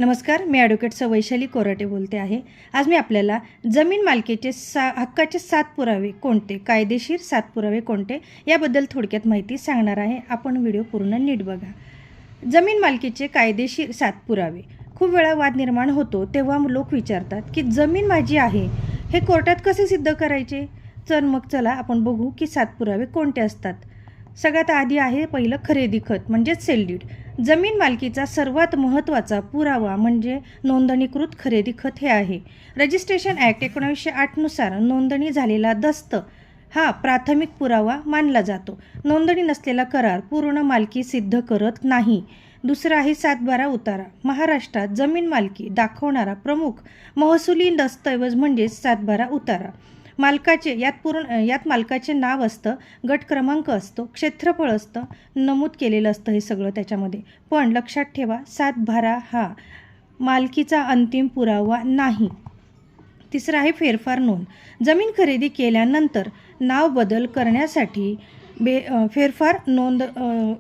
नमस्कार, मी ॲडव्होकेट वैशाली कोराटे बोलते आहे। आज मी आपल्याला जमीन मालकीचे हक्काचे 7 पुरावे कोणते, कायदेशीर 7 पुरावे कोणते याबद्दल थोडक्यात माहिती सांगणार आहे। आपण व्हिडिओ पूर्ण नीट बघा। जमीन मालकीचे कायदेशीर 7 पुरावे। खूप वेळा वाद निर्माण होतो तेव्हा लोक विचारतात की जमीन माझी आहे हे कोर्टात कसे सिद्ध करायचे। तर मग चला आपण बघू की 7 पुरावे कोणते असतात। सगळ्यात आधी आहे पहिलं खरेदी खत म्हणजेच सेल डीड। जमीन मालकीचा सर्वात महत्त्वाचा पुरावा म्हणजे नोंदणीकृत खरेदी खत हे आहे। रजिस्ट्रेशन ॲक्ट 1908 नुसार नोंदणी झालेला दस्त हा प्राथमिक पुरावा मानला जातो। नोंदणी नसलेला करार पूर्ण मालकी सिद्ध करत नाही। दुसरा आहे 7/12 उतारा। महाराष्ट्रात जमीन मालकी दाखवणारा प्रमुख महसुली दस्तऐवज म्हणजे 7/12 उतारा। यात मालकाचे नाव असतं, गट क्रमांक असतो, क्षेत्रफळ असतं, नमूद केलेलं असतं हे सगळं त्याच्यामध्ये। पण लक्षात ठेवा 7/12 हा मालकीचा अंतिम पुरावा नाही। तिसरा आहे फेरफार नोंद। जमीन खरेदी केल्यानंतर नाव बदल करण्यासाठी फेरफार नोंद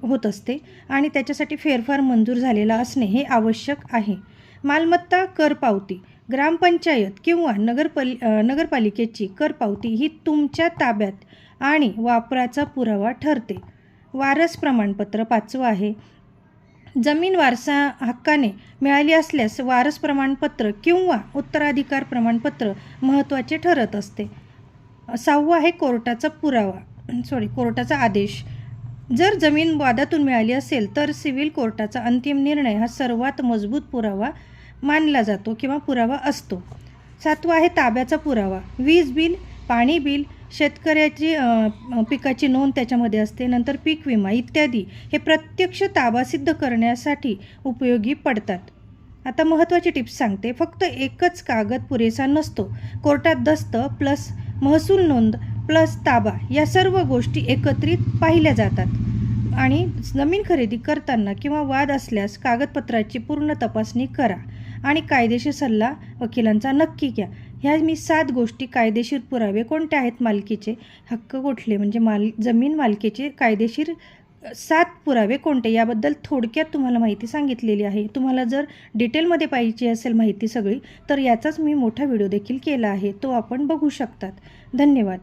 होत असते आणि त्याच्यासाठी फेरफार मंजूर झालेला असणे हे आवश्यक आहे। मालमत्ता कर पावती। ग्रामपंचायत किंवा नगरपालिकेची कर पावती ही तुमच्या ताब्यात आणि वापराचा पुरावा ठरते। वारस प्रमाणपत्र 5वं आहे। जमीन वारसा हक्काने मिळाली असल्यास वारस प्रमाणपत्र किंवा उत्तराधिकार प्रमाणपत्र महत्त्वाचे ठरत असते। 6वं आहे कोर्टाचा आदेश। जर जमीन वादातून मिळाली असेल तर सिव्हिल कोर्टाचा अंतिम निर्णय हा सर्वात मजबूत पुरावा मानला जातो किंवा पुरावा असतो। 7वं आहे ताब्याचा पुरावा। वीज बिल, पाणी बिल, शेतकऱ्याची पिकाची नोंद त्याच्यामध्ये असते, नंतर पीक विमा इत्यादी हे प्रत्यक्ष ताबा सिद्ध करण्यासाठी उपयोगी पडतात। आता महत्त्वाची टिप्स सांगते। फक्त एकच कागद पुरेसा नसतो। कोर्टात दस्त प्लस महसूल नोंद प्लस ताबा या सर्व गोष्टी एकत्रित पाहिल्या जातात। आणि जमीन खरेदी करताना किंवा वाद असल्यास कागदपत्राची पूर्ण तपासणी करा आणि कायदेशीर सल्ला वकिलांचा नक्की घ्या। ह्या मी 7 गोष्टी कायदेशीर पुरावे कोणते आहेत मालकीचे, हक्क कुठले म्हणजे जमीन मालकीचे कायदेशीर 7 पुरावे कोणते याबद्दल थोडक्यात तुम्हाला माहिती सांगितलेली आहे। तुम्हाला जर डिटेलमध्ये पाहिजे असेल माहिती सगळी तर याचाच मी मोठा व्हिडिओ देखील केला आहे, तो आपण बघू शकतात। धन्यवाद।